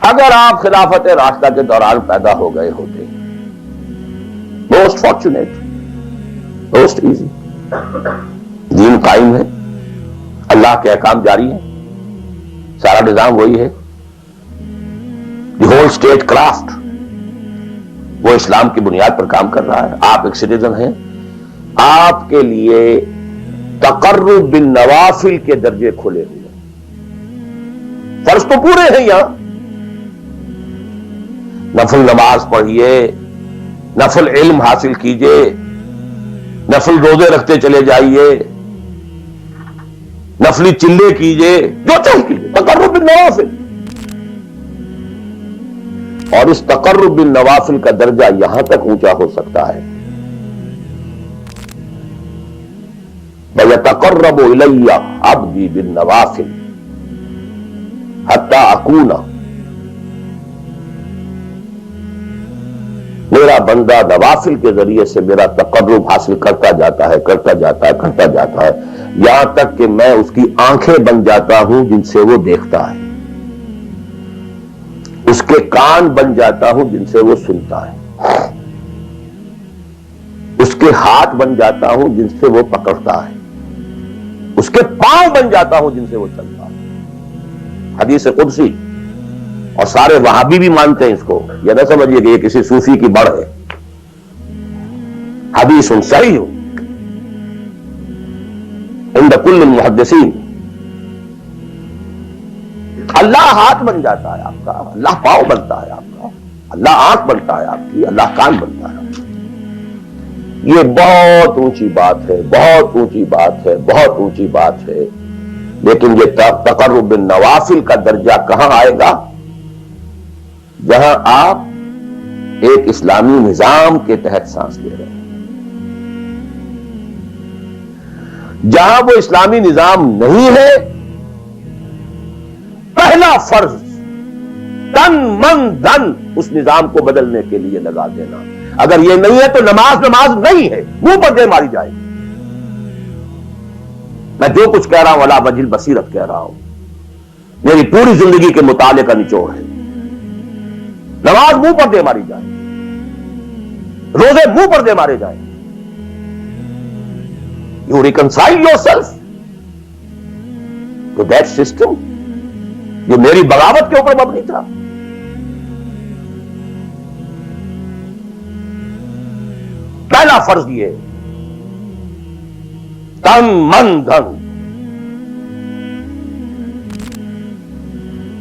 اگر آپ خلافت راشدہ کے دوران پیدا ہو گئے ہوتے، موسٹ فارچونیٹ، موسٹ ایزی، دین قائم ہے، اللہ کے احکام جاری ہیں، سارا نظام وہی ہے، دی ہول اسٹیٹ کرافٹ وہ اسلام کی بنیاد پر کام کر رہا ہے، آپ ایک سٹیزن ہیں، آپ کے لیے تقرب بالنوافل کے درجے کھلے ہوئے، فرض تو پورے ہیں یہاں، نفل نماز پڑھیے، نفل علم حاصل کیجئے، نفل روزے رکھتے چلے جائیے، نفلی چلے کیجئے، جو چاہیے کیجئے، تقرب بالنوافل۔ اور اس تقرب بالنوافل کا درجہ یہاں تک اونچا ہو سکتا ہے، وَيَتَقَرَّبُ إِلَيَّ عَبْدِي بِالنَّوَافِلِ حَتَّى أَكُونَ، میرا بندہ نوافل کے ذریعے سے میرا تقرب حاصل کرتا جاتا ہے، کرتا جاتا ہے، کرتا جاتا ہے، یہاں تک کہ میں اس کی آنکھیں بن جاتا ہوں جن سے وہ دیکھتا ہے، اس کے کان بن جاتا ہوں جن سے وہ سنتا ہے، اس کے ہاتھ بن جاتا ہوں جن سے وہ پکڑتا ہے، اس کے پاؤں بن جاتا ہوں جن سے وہ چلتا ہے۔ حدیث قدسی، اور سارے وہابی بھی مانتے ہیں اس کو، یہ نہ سمجھیے کہ یہ کسی صوفی کی بڑھ ہے، حدیث صحیح ہو عند کل المحدثین۔ اللہ ہاتھ بن جاتا ہے آپ کا، اللہ پاؤں بنتا ہے آپ کا، اللہ آنکھ بنتا ہے آپ کی، اللہ کان بنتا ہے آپ کی۔ یہ بہت اونچی بات ہے، بہت اونچی بات ہے، بہت اونچی بات ہے، لیکن یہ تقرب بالنوافل کا درجہ کہاں آئے گا؟ جہاں آپ ایک اسلامی نظام کے تحت سانس لے رہے ہیں، جہاں وہ اسلامی نظام نہیں ہے، پہلا فرض تن من دھن اس نظام کو بدلنے کے لیے لگا دینا۔ اگر یہ نہیں ہے تو نماز نہیں ہے، منہ پر دے ماری جائے۔ میں جو کچھ کہہ رہا ہوں علی وجہ البصیرت کہہ رہا ہوں، میری پوری زندگی کے مطالعے کا نچوڑ ہے۔ نماز منہ پر دے ماری جائے، روزے منہ پر دے مارے جائیں، you reconcile yourself to that system جو میری بغاوت کے اوپر مبنی تھا۔ پہلا فرض یہ تن من دھن،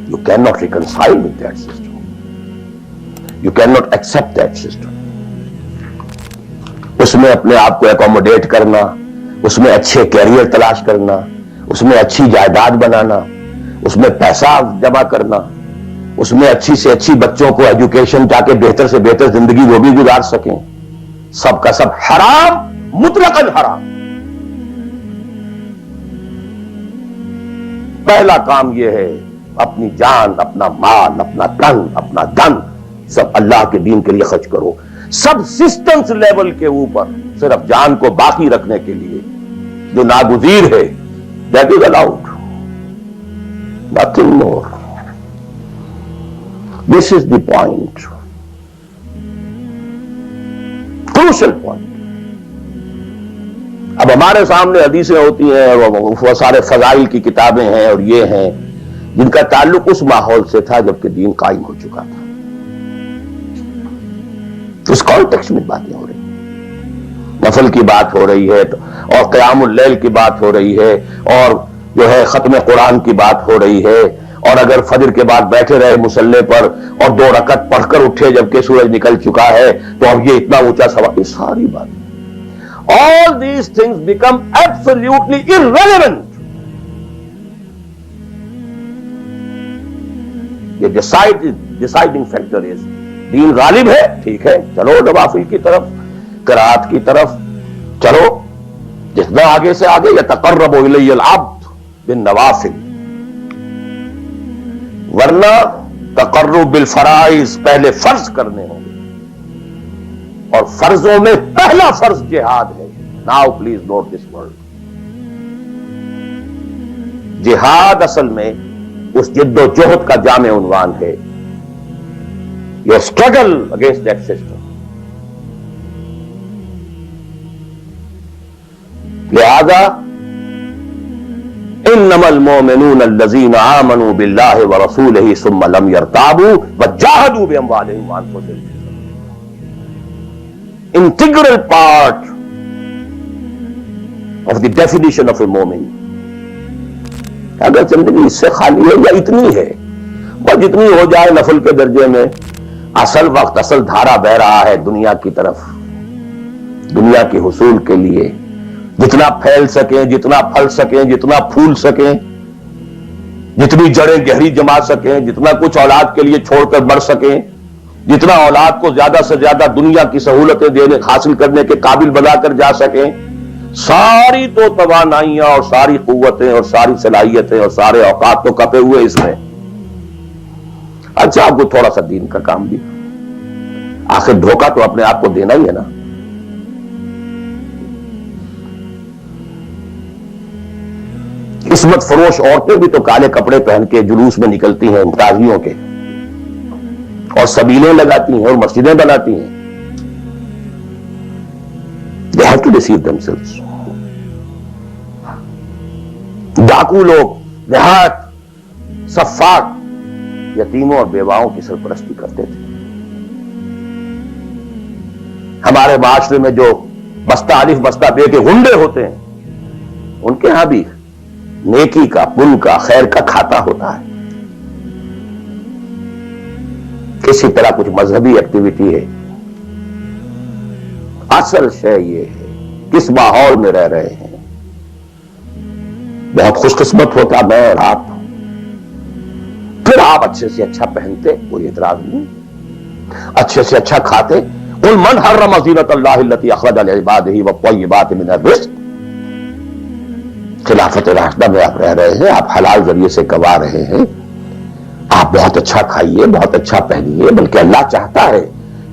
you can not reconcile with that system, you can not accept that system. اس میں اپنے آپ کو اکوموڈیٹ کرنا، اس میں اچھے کیریئر تلاش کرنا، اس میں اچھی جائیداد بنانا، اس میں پیسہ جمع کرنا، اس میں اچھی سے اچھی بچوں کو ایجوکیشن تاکہ بہتر سے بہتر زندگی وہ بھی گزار سکیں، سب کا سب حرام، مطلقاً حرام۔ پہلا کام یہ ہے اپنی جان، اپنا مال، اپنا تن، اپنا دھن سب اللہ کے دین کے لیے خرچ کرو۔ سب سسٹمز لیول کے اوپر صرف جان کو باقی رکھنے کے لیے جو ناگزیر ہے، that is allowed, nothing more. This is the point, crucial point. اب ہمارے سامنے حدیثیں ہوتی ہیں اور وہ سارے فضائل کی کتابیں ہیں اور یہ ہیں جن کا تعلق اس ماحول سے تھا جبکہ دین قائم ہو چکا تھا، اس کانٹیکسٹ میں باتیں ہو رہی ہیں، نفل کی بات ہو رہی ہے اور قیام اللیل کی بات ہو رہی ہے اور جو ہے ختم قرآن کی بات ہو رہی ہے، اور اگر فجر کے بعد بیٹھے رہے مصلے پر اور 2 رکعت پڑھ کر اٹھے جبکہ سورج نکل چکا ہے تو اب یہ اتنا اونچا سوال، یہ ساری بات، all these things become absolutely irrelevant. یہ deciding factor is دین غالب ہے، ٹھیک ہے، چلو نوافل کی طرف، قرات کی طرف چلو، جتنا آگے سے آگے یتقرب الی العبد بالنوافل، ورنہ تقرب بالفرائض پہلے فرض کرنے ہوں گے، اور فرضوں میں پہلا فرض جہاد ہے۔ Now please note this word, جہاد اصل میں اس جد و جہد کا جامع عنوان ہے your struggle against that system. لہذا انما المؤمنون الذين آمنوا بالله ورسوله ثم لم يرتابوا وجاهدوا باموالهم وانفسهم. Integral part of the definition of a مومن. اگر زندگی اس سے خالی ہے یا اتنی ہے بس جتنی ہو جائے نفل کے درجے میں، اصل وقت اصل دھارا بہ رہا ہے دنیا کی طرف، دنیا کے حصول کے لیے جتنا پھیل سکیں، جتنا پھل سکیں، جتنا پھول سکیں، جتنی جڑیں گہری جما سکیں، جتنا کچھ اولاد کے لیے چھوڑ کر بڑھ سکیں، جتنا اولاد کو زیادہ سے زیادہ دنیا کی سہولتیں دینے حاصل کرنے کے قابل بنا کر جا سکیں، ساری تو توانائیاں اور ساری قوتیں اور ساری صلاحیتیں اور سارے اوقات تو کپے ہوئے اس میں. اچھا آپ کو تھوڑا سا دین کا کام بھی، آخر دھوکہ تو اپنے آپ کو دینا ہی ہے نا. قسمت فروش عورتیں بھی تو کالے کپڑے پہن کے جلوس میں نکلتی ہیں تازیوں کے، اور سبیلیں لگاتی ہیں اور مسجدیں بناتی ہیں. They have to deceive themselves. ڈاکو لوگ دیہات صفاق یتیموں اور بیواؤں کی سرپرستی کرتے تھے. ہمارے معاشرے میں جو بستہ الف بستہ بے کے غنڈے ہوتے ہیں ان کے ہاں بھی نیکی کا، پن کا، خیر کا کھاتا ہوتا ہے. کسی طرح کچھ مذہبی ایکٹیویٹی ہے. اصل شے یہ ہے کس ماحول میں رہ رہے ہیں. بہت خوش قسمت ہوتا میں اور آپ، پھر آپ اچھے سے اچھا پہنتے، کوئی اعتراض نہیں، اچھے سے اچھا کھاتے. قل من حرم زینۃ اللہ التی اخرج لعبادہ والطیبات من الرزق. خلافت راشدہ میں آپ رہ رہے ہیں، آپ حلال ذریعے سے کما رہے ہیں، آپ بہت اچھا کھائیے، بہت اچھا پہنیے، بلکہ اللہ چاہتا ہے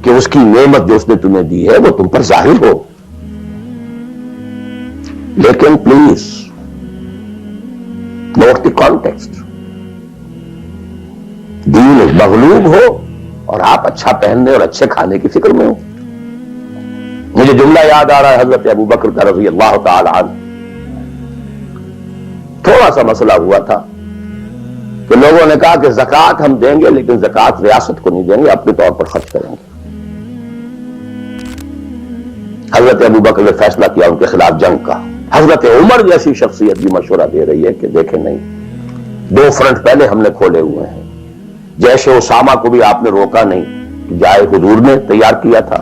کہ اس کی نعمت جو اس نے تمہیں دی ہے وہ تم پر ظاہر ہو. لیکن پلیز نوٹ دی کانٹیکسٹ. دین مغلوب ہو اور آپ اچھا پہننے اور اچھے کھانے کی فکر میں ہو. مجھے جملہ یاد آ رہا ہے حضرت ابو بکر کا رضی اللہ تعالی عنہ. تھوڑا سا مسئلہ ہوا تھا کہ لوگوں نے کہا کہ زکوٰۃ ہم دیں گے لیکن زکوٰۃ ریاست کو نہیں دیں گے، اپنے طور پر خرچ کریں گے. حضرت ابو بکر نے فیصلہ کیا ان کے خلاف جنگ کا. حضرت عمر جیسی شخصیت بھی مشورہ دے رہی ہے کہ دیکھیں نہیں، 2 فرنٹ پہلے ہم نے کھولے ہوئے ہیں. جیش اسامہ کو بھی آپ نے روکا نہیں کہ جائے، حضور نے تیار کیا تھا.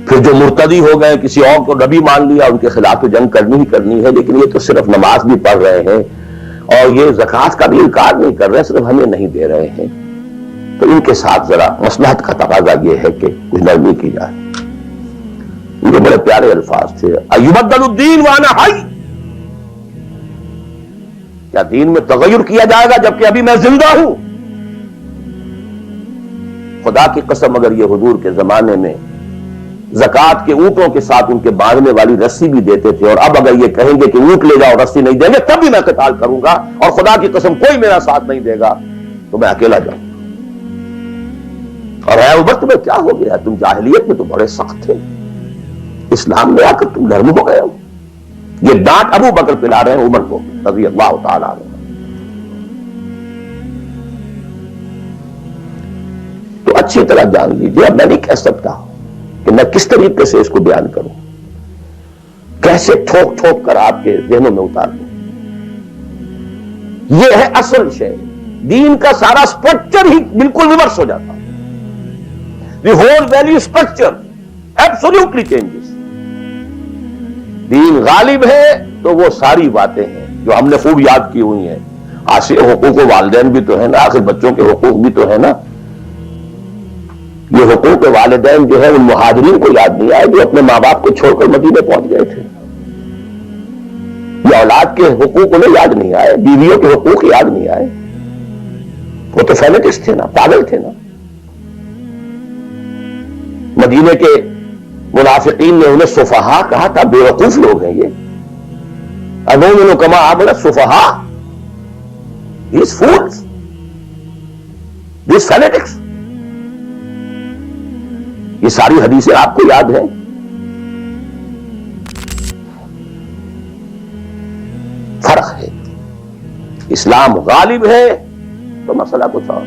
پھر جو مرتدی ہو گئے، کسی اور کو نبی مان لیا، ان کے خلاف تو جنگ کرنی ہی کرنی ہے. لیکن یہ تو صرف نماز بھی پڑھ رہے ہیں اور یہ زکوٰۃ کا بھی انکار نہیں کر رہے، صرف ہمیں نہیں دے رہے ہیں. تو ان کے ساتھ ذرا مصلحت کا تقاضا یہ ہے کہ کچھ نرمی کی جائے. یہ بڑے پیارے الفاظ تھے. ایبدل الدین وانا حی. کیا دین میں تغیر کیا جائے گا جبکہ ابھی میں زندہ ہوں؟ خدا کی قسم اگر یہ حضور کے زمانے میں زکوٰۃ کے اونٹوں کے ساتھ ان کے باندھنے والی رسی بھی دیتے تھے، اور اب اگر یہ کہیں گے کہ اونٹ لے جاؤ رسی نہیں دیں گے، تب بھی میں قتال کروں گا، اور خدا کی قسم کوئی میرا ساتھ نہیں دے گا تو میں اکیلا جاؤں. اور اے عمر تمہیں کیا ہو گیا؟ تم جاہلیت میں تو بڑے سخت تھے، اسلام میں آ کر تم نرم ہو گئے ہو. یہ ڈانٹ ابو بکر پلا رہے ہیں عمر کو رضی اللہ تعالی عنہ. تو اچھی طرح جان لیجیے. اب میں نہیں کہہ سکتا کہ میں کس طریقے سے اس کو بیان کروں، کیسے ٹھوک ٹھوک کر آپ کے ذہنوں میں اتار دوں. یہ ہے اصل شے. دین کا سارا سٹرکچر ہی بالکل ریورس ہو جاتا. The whole value structure absolutely changes. دین غالب ہے تو وہ ساری باتیں ہیں جو ہم نے خوب یاد کی ہوئی ہیں. آخر حقوق والدین بھی تو ہے نا، آخر بچوں کے حقوق بھی تو ہے نا. یہ حقوق والدین جو ہے ان مہاجرین کو یاد نہیں آئے جو اپنے ماں باپ کو چھوڑ کر مدینے پہنچ گئے تھے. یہ اولاد کے حقوق انہیں یاد نہیں آئے، بیویوں کے حقوق یاد نہیں آئے. وہ تو فینیٹسٹ تھے نا، پاگل تھے نا. مدینے کے منافقین نے انہیں سفہا کہا تھا، بے وقوف لوگ ہیں یہ. المؤمن کما آمن السفہا. These fools, these fanatics. یہ ساری حدیثیں آپ کو یاد ہیں؟ فرق ہے، اسلام غالب ہے تو مسئلہ کچھ اور۔